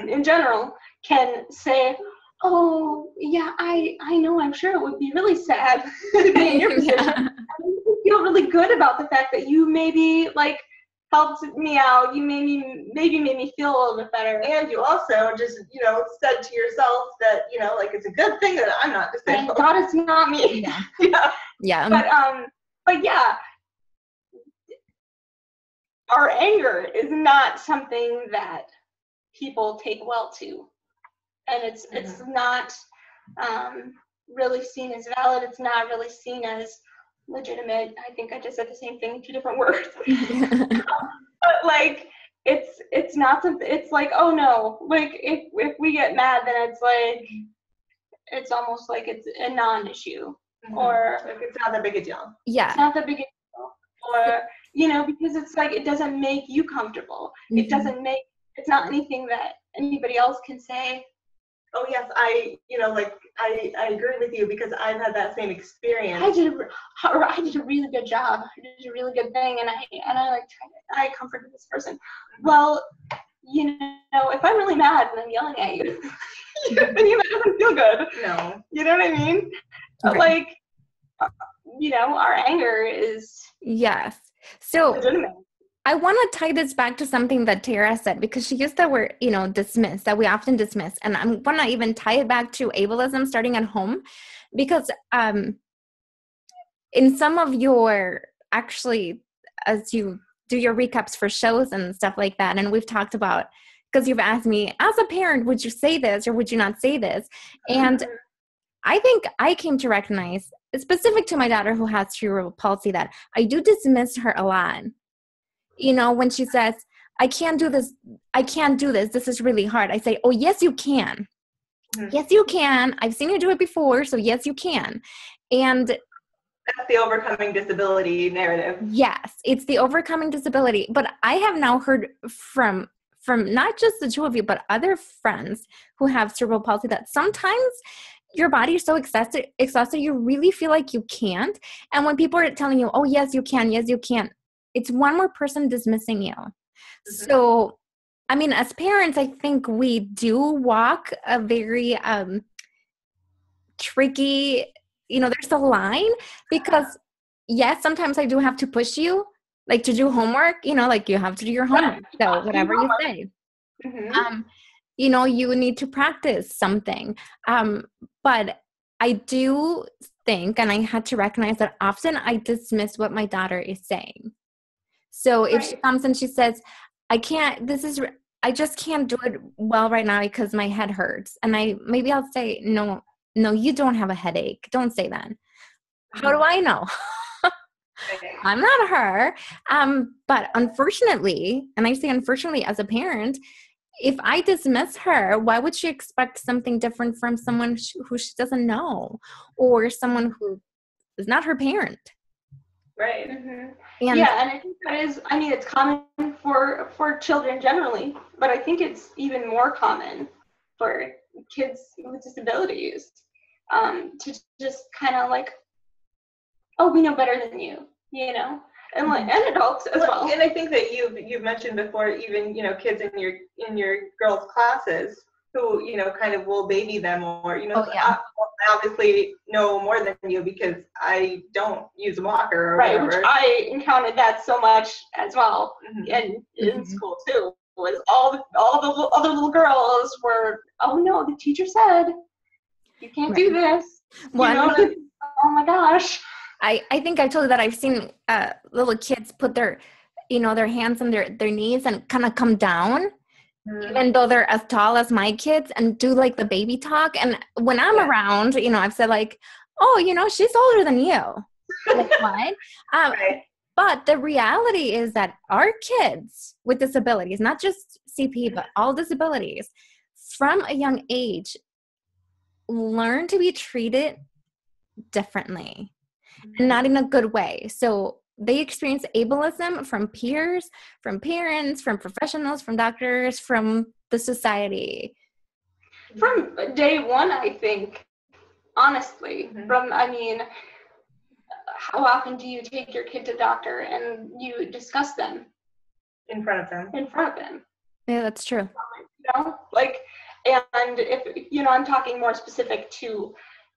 [SPEAKER 2] in general, can say, oh, yeah, I know, I'm sure it would be really sad to be in your position. And you feel really good about the fact that you maybe, like, helped me out. You maybe made me feel a little bit better.
[SPEAKER 3] And you also just, said to yourself that, like, it's a good thing that I'm not disabled.
[SPEAKER 2] Thank God it's not me.
[SPEAKER 1] Yeah.
[SPEAKER 2] But yeah, our anger is not something that people take well to. And it's not really seen as valid. It's not really seen as legitimate. I think I just said the same thing in two different words. But like, it's not something. It's like, oh no, like if we get mad, then it's like it's almost like it's a non-issue, or
[SPEAKER 3] like it's not that big a deal.
[SPEAKER 1] Yeah,
[SPEAKER 2] it's not that big a deal, or because it's like it doesn't make you comfortable. It doesn't make. It's not anything that anybody else can say.
[SPEAKER 3] Oh yes, I agree with you because I've had that same experience.
[SPEAKER 2] I did a really good job. I did a really good thing, and I comforted this person. Well, if I'm really mad and I'm yelling at you, then that doesn't feel good.
[SPEAKER 3] No,
[SPEAKER 2] you know what I mean?
[SPEAKER 1] Right.
[SPEAKER 2] Like, our anger is
[SPEAKER 1] So
[SPEAKER 2] legitimate.
[SPEAKER 1] I want to tie this back to something that Tara said because she used the word, dismiss, that we often dismiss. And I want to even tie it back to ableism starting at home because in some of your, actually, as you do your recaps for shows and stuff like that, and we've talked about, because you've asked me, as a parent, would you say this or would you not say this? And I think I came to recognize, specific to my daughter who has cerebral palsy, that I do dismiss her a lot. When she says, I can't do this, this is really hard. I say, oh, yes, you can. Yes, you can. I've seen you do it before, so yes, you can. And
[SPEAKER 3] that's the overcoming disability narrative.
[SPEAKER 1] Yes, it's the overcoming disability. But I have now heard from not just the two of you, but other friends who have cerebral palsy that sometimes your body is so exhausted, you really feel like you can't. And when people are telling you, oh, yes, you can, it's one more person dismissing you. So, I mean, as parents, I think we do walk a very tricky, there's a line because, yes, sometimes I do have to push you, like to do homework, like you have to do your homework. So whatever you say, you need to practice something. But I do think, and I had to recognize that often I dismiss what my daughter is saying. So if she comes and she says, I just can't do it well right now because my head hurts. And I'll say, no, you don't have a headache. Don't say that. How do I know? I'm not her. But unfortunately, and I say unfortunately as a parent, if I dismiss her, why would she expect something different from someone who she doesn't know, or someone who is not her parent?
[SPEAKER 3] Right.
[SPEAKER 2] Mm-hmm.
[SPEAKER 1] And
[SPEAKER 2] Yeah, and I think that is, I mean, it's common for children generally, but I think it's even more common for kids with disabilities, to just kind of like, oh, we know better than you, you know, and like, and adults as well.
[SPEAKER 3] And I think that you've mentioned before, even, you know, kids in your girls' classes who, you know, kind of will baby them, or, you know, I obviously know more than you because I don't use a walker or
[SPEAKER 2] right,
[SPEAKER 3] whatever.
[SPEAKER 2] which I encountered that so much as well, and in school too. Was all the other little girls were, oh no, the teacher said you can't do this.
[SPEAKER 1] Well,
[SPEAKER 2] you know, oh my gosh.
[SPEAKER 1] I think I told you that I've seen little kids put their, you know, their hands on their knees and kind of come down, even though they're as tall as my kids, and do like the baby talk. And when I'm around, you know, I've said like, oh, you know, she's older than you. Like, what?
[SPEAKER 3] Right.
[SPEAKER 1] But the reality is that our kids with disabilities, not just CP, but all disabilities, from a young age, learn to be treated differently, and not in a good way. So they experience ableism from peers, from parents, from professionals, from doctors, from the society.
[SPEAKER 2] From day one, I think, honestly, I mean, how often do you take your kid to doctor and you discuss them
[SPEAKER 3] In front of them.
[SPEAKER 1] Yeah, that's true.
[SPEAKER 2] You know, like, and if, you know, I'm talking more specific to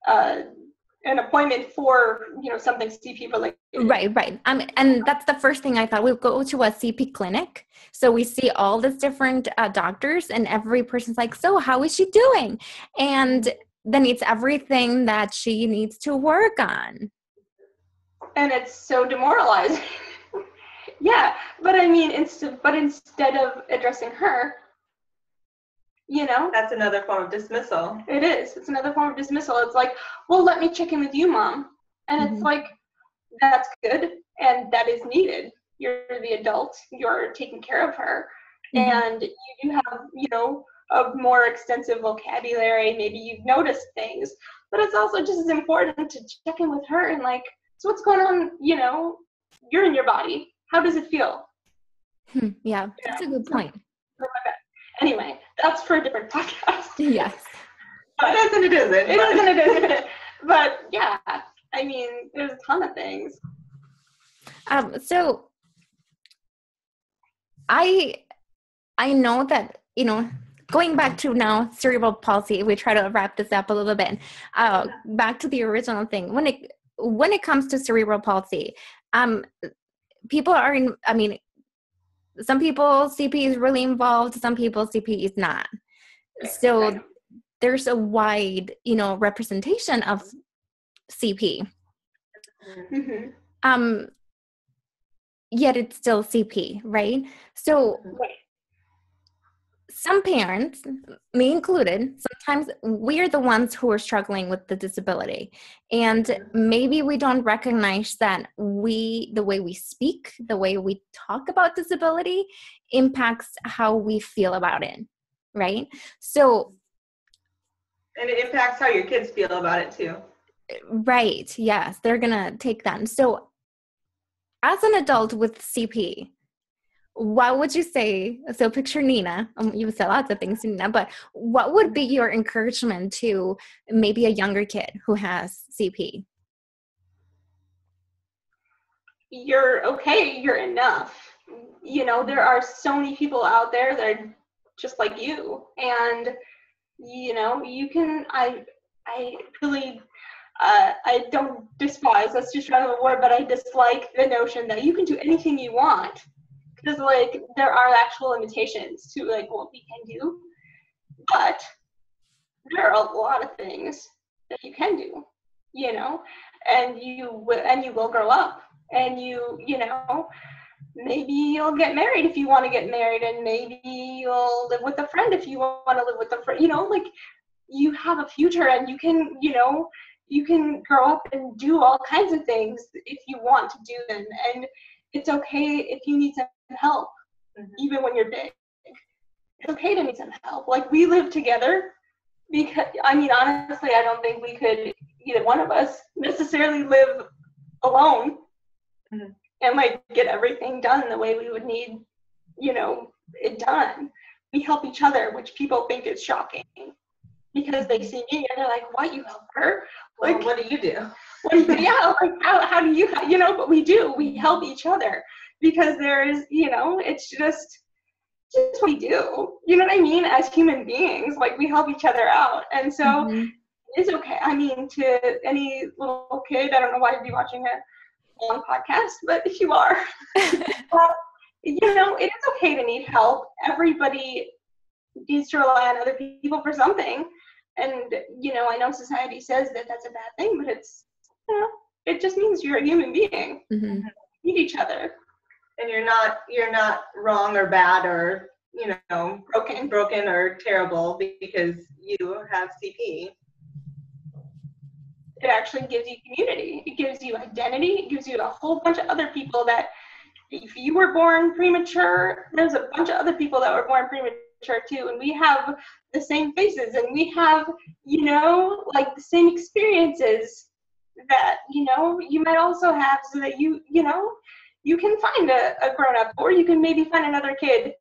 [SPEAKER 2] an appointment for, you know, something CP related.
[SPEAKER 1] Right. And that's the first thing I thought. We go to a CP clinic. So we see all these different doctors, and every person's like, so how is she doing? And then it's everything that she needs to work on.
[SPEAKER 2] And it's so demoralizing. Yeah, but I mean, instead of addressing her, you know,
[SPEAKER 3] That's another form of dismissal.
[SPEAKER 2] it is. It's another form of dismissal. It's like, well, let me check in with you, Mom. And it's like, that's good, and that is needed. You're the adult. You're taking care of her. And you do have, you know, a more extensive vocabulary. Maybe you've noticed things. But it's also just as important to check in with her and like, so what's going on, you know, you're in your body. How does it feel?
[SPEAKER 1] Yeah, that's a good point.
[SPEAKER 2] Anyway, that's for a different podcast.
[SPEAKER 1] Yes.
[SPEAKER 3] It is and it isn't.
[SPEAKER 2] It is and it isn't. But yeah, I mean, there's a ton of things.
[SPEAKER 1] So I know that, you know, going back to now cerebral palsy, we try to wrap this up a little bit. Back to the original thing. When it comes to cerebral palsy, people are in, I mean, some people CP is really involved, some people CP is not. So there's a wide, you know, representation of CP. Yet it's still CP, right? So some parents, me included, sometimes we're the ones who are struggling with the disability. And maybe we don't recognize that the way we speak, the way we talk about disability impacts how we feel about it, right? So.
[SPEAKER 3] And it impacts how your kids feel about it too.
[SPEAKER 1] Right, yes, they're gonna take that. So as an adult with CP, what would you say? So picture Nina. You said lots of things to Nina, but what would be your encouragement to maybe a younger kid who has CP?
[SPEAKER 2] You're okay. You're enough. You know, there are so many people out there that are just like you, and you know, you can. I really. I don't despise. That's too strong of a word, but I dislike the notion that you can do anything you want. Because, like, there are actual limitations to, like, what we can do. But there are a lot of things that you can do, you know? And you will grow up. And you know, maybe you'll get married if you want to get married. And maybe you'll live with a friend if you want to live with a friend. You know, like, you have a future and you can, you know, you can grow up and do all kinds of things if you want to do them. And it's okay if you need some help, even when you're big. It's okay to need some help. Like, we live together because, I mean, honestly, I don't think we could, either one of us, necessarily live alone and, like, get everything done the way we would need, you know, it done. We help each other, which people think is shocking because they see me and they're like, "What, you help her? Like,
[SPEAKER 3] well, what do you do?"
[SPEAKER 2] Yeah, like, how do you, you know, but we do. We help each other because there is, you know, it's just what we do. You know what I mean? As human beings, like, we help each other out. And so it's okay. I mean, to any little kid, I don't know why you'd be watching a long podcast, but if you are, you know, it is okay to need help. Everybody needs to rely on other people for something. And, you know, I know society says that that's a bad thing, but it's, you know, it just means you're a human being. You need each other.
[SPEAKER 3] And you're not wrong or bad or, you know, broken or terrible because you have CP.
[SPEAKER 2] It actually gives you community. It gives you identity. It gives you a whole bunch of other people that, if you were born premature, there's a bunch of other people that were born premature too, and we have the same faces, and we have, you know, like, the same experiences that, you know, you might also have, so that you know, you can find a grown-up, or you can maybe find another kid,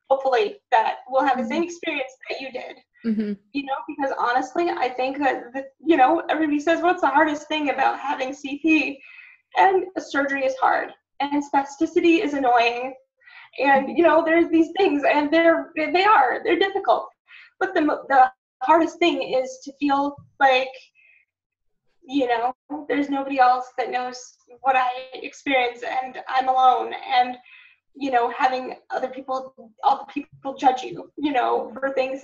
[SPEAKER 2] hopefully, that will have the same experience that you did. You know, because honestly, I think that, you know, everybody says, what's the hardest thing about having CP? And surgery is hard, and spasticity is annoying, and, you know, there's these things, and they're difficult. But the hardest thing is to feel like, you know, there's nobody else that knows what I experience, and I'm alone, and, you know, having all the people judge you, you know, for things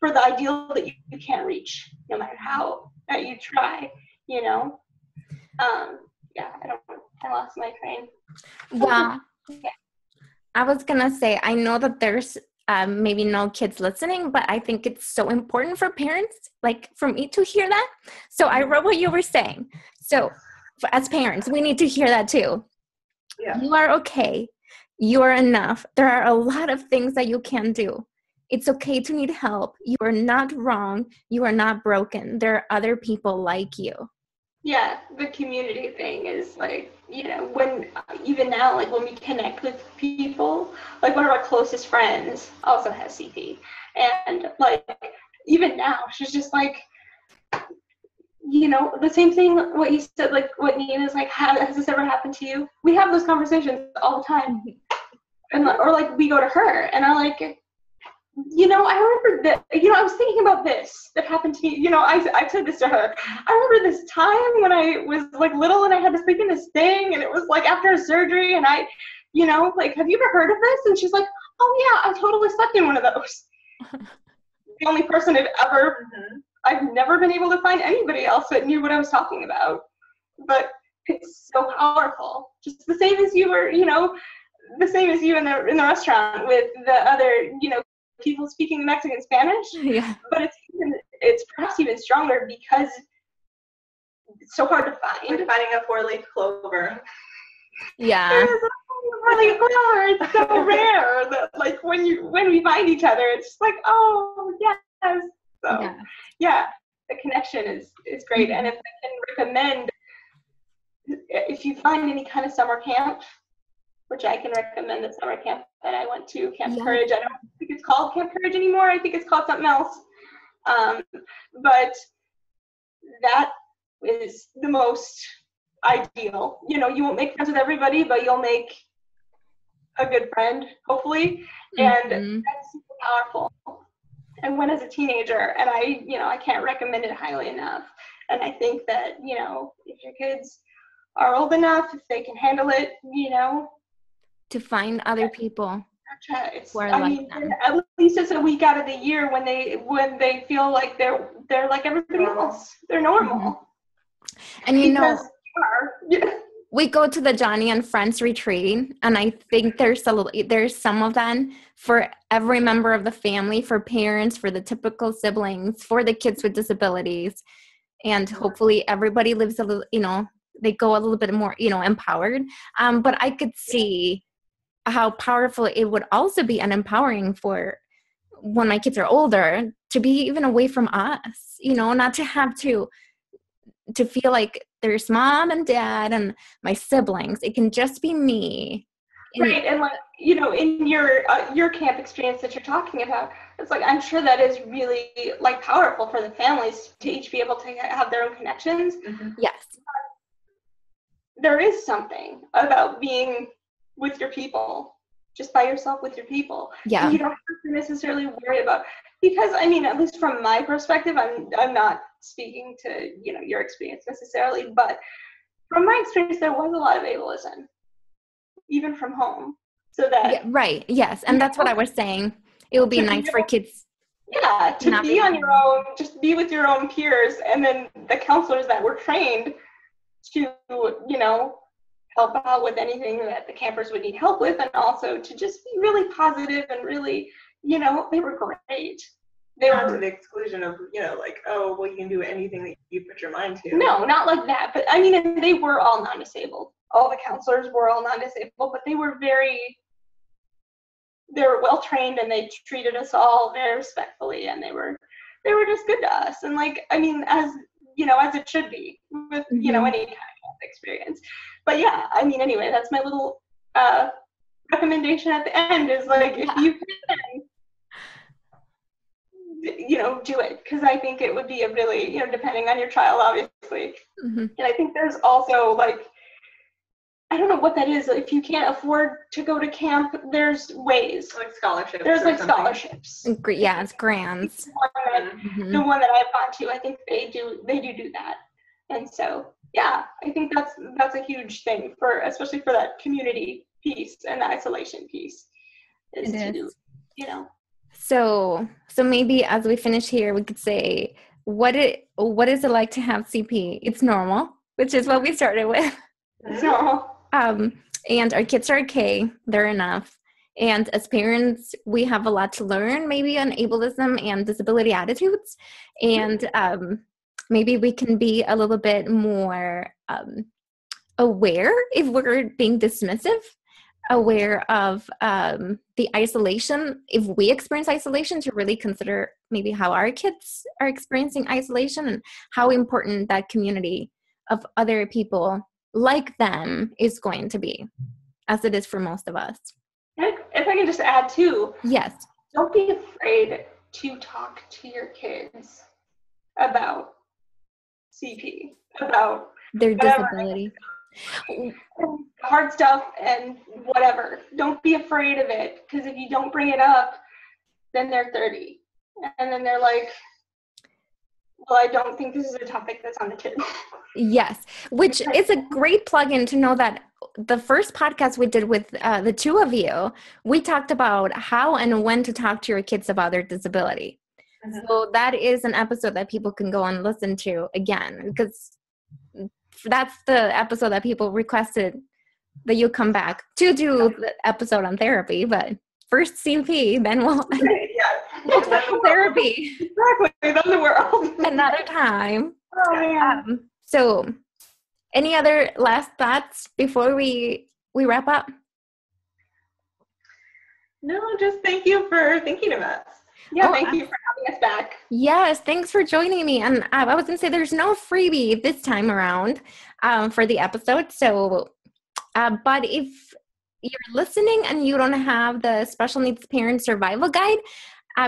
[SPEAKER 2] for the ideal that you can't reach, no matter how that you try, you know. Yeah, I lost my train.
[SPEAKER 1] Well, I was gonna say, I know that there's maybe no kids listening, but I think it's so important for parents, like for me, to hear that. So I wrote what you were saying. So as parents, we need to hear that too. Yeah. You are okay. You are enough. There are a lot of things that you can do. It's okay to need help. You are not wrong. You are not broken. There are other people like you.
[SPEAKER 2] Yeah, the community thing is, like, you know, when, even now, like, when we connect with people, like, one of our closest friends also has CP. And, like, even now, she's just like, you know, the same thing, what you said, like, what Nina's like, has this ever happened to you? We have those conversations all the time. And, or, like, we go to her, and I'm like, you know, I remember that, you know, I was thinking about this that happened to me. You know, I said this to her. I remember this time when I was, like, little and I had to sleep in this thing, and it was, like, after a surgery, and I, you know, like, have you ever heard of this? And she's like, oh, yeah, I totally slept in one of those. The only person I've never been able to find anybody else that knew what I was talking about. But it's so powerful. Just the same as you were, you know, the same as you in the restaurant with the other, you know, people speaking Mexican Spanish. Yeah. But it's perhaps even stronger because it's so hard to find.
[SPEAKER 3] Like finding a 4-leaf clover.
[SPEAKER 1] Yeah.
[SPEAKER 2] There's a 4-leaf clover. It's so rare that, like, when we find each other, it's just like, oh, yes. So, yeah, the connection is great. And if I can recommend, if you find any kind of summer camp, which I can recommend, the summer camp that I went to, Camp Courage. I don't think it's called Camp Courage anymore. I think it's called something else. But that is the most ideal. You know, you won't make friends with everybody, but you'll make a good friend, hopefully. And that's super powerful. And when as a teenager, and I can't recommend it highly enough. And I think that, you know, if your kids are old enough, if they can handle it, you know,
[SPEAKER 1] to find other people who are
[SPEAKER 2] like them. At least it's a week out of the year when they feel like they're like everybody else. They're normal.
[SPEAKER 1] And you know, we go to the Johnny and Friends retreat, and I think there's some of them for every member of the family, for parents, for the typical siblings, for the kids with disabilities. and hopefully everybody lives a little, they go a little bit more, empowered. But I could see how powerful it would also be and empowering for when my kids are older to be even away from us, not to have to feel like there's mom and dad and my siblings. It can just be me.
[SPEAKER 2] Right, and like, in your camp experience that you're talking about, it's like, I'm sure that is really like powerful for the families to each be able to have their own connections.
[SPEAKER 3] Mm-hmm.
[SPEAKER 1] Yes.
[SPEAKER 2] There is something about being with your people, just by yourself with your people.
[SPEAKER 1] Yeah.
[SPEAKER 2] And you don't have to necessarily worry about, because I mean, at least from my perspective, I'm not speaking to, your experience necessarily, but from my experience, there was a lot of ableism, even from home. So that
[SPEAKER 1] yeah, right. Yes. And that's what I was saying. It would be nice for kids.
[SPEAKER 2] Yeah, to be on your own, just be with your own peers, and then the counselors that were trained to, help out with anything that the campers would need help with, and also to just be really positive and really, they were great. They
[SPEAKER 3] Not
[SPEAKER 2] were
[SPEAKER 3] to the exclusion of, like, oh, well, you can do anything that you put your mind to.
[SPEAKER 2] No, not like that. But I mean, and they were all non-disabled. All the counselors were all non-disabled, but they were well trained, and they treated us all very respectfully, and they were just good to us. And like, I mean, as it should be with, any kind of experience. But yeah, I mean, anyway, that's my little recommendation at the end is like, if you can, do it, because I think it would be a really, depending on your child, obviously.
[SPEAKER 1] Mm-hmm.
[SPEAKER 2] And I think there's also like, I don't know what that is. If you can't afford to go to camp, there's ways.
[SPEAKER 3] Like scholarships.
[SPEAKER 2] There's like scholarships.
[SPEAKER 1] Yeah, it's grants.
[SPEAKER 2] The one that I've gone to, I think they do that. And so, yeah, I think that's a huge thing especially for that community piece and the isolation piece.
[SPEAKER 1] So maybe as we finish here, we could say, what is it like to have CP? It's normal, which is what we started with.
[SPEAKER 2] It's normal.
[SPEAKER 1] And our kids are okay. They're enough. And as parents, we have a lot to learn, maybe on ableism and disability attitudes. And maybe we can be a little bit more aware if we're being dismissive, aware of the isolation. If we experience isolation, to really consider maybe how our kids are experiencing isolation and how important that community of other people like them is going to be, as it is for most of us.
[SPEAKER 2] If I can just add too.
[SPEAKER 1] Yes.
[SPEAKER 2] Don't be afraid to talk to your kids about CP, about
[SPEAKER 1] their disability.
[SPEAKER 2] Hard stuff and whatever. Don't be afraid of it, because if you don't bring it up, then they're 30. And then they're like, well, I don't think this is a topic that's on the table.
[SPEAKER 1] Yes, which is a great plug-in to know that the first podcast we did with the two of you, we talked about how and when to talk to your kids about their disability. Mm-hmm. So that is an episode that people can go and listen to again, because that's the episode that people requested that you come back to do the episode on therapy, but first CP, then we'll therapy.
[SPEAKER 2] Exactly, then the world.
[SPEAKER 1] Another time.
[SPEAKER 2] Oh man.
[SPEAKER 1] So any other last thoughts before we wrap up?
[SPEAKER 3] No, just thank you for thinking of us.
[SPEAKER 2] Yeah, thank you for having us back.
[SPEAKER 1] Yes, thanks for joining me. And I was going to say there's no freebie this time around for the episode. So, but if you're listening and you don't have the Special Needs Parent Survival Guide,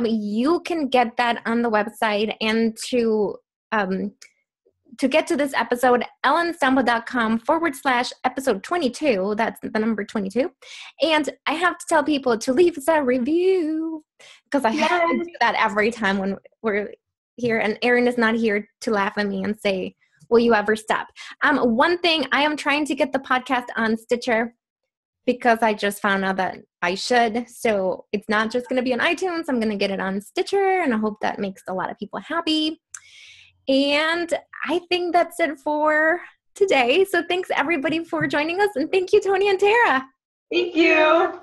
[SPEAKER 1] you can get that on the website. And to get to this episode, ellenstumble.com/episode 22. That's the number 22. And I have to tell people to leave us a review, because I have to do that every time when we're here. And Erin is not here to laugh at me and say, will you ever stop? One thing, I am trying to get the podcast on Stitcher, because I just found out that I should. So it's not just going to be on iTunes. I'm going to get it on Stitcher, and I hope that makes a lot of people happy. And I think that's it for today. So thanks everybody for joining us. And thank you, Tony and Tara.
[SPEAKER 2] Thank you.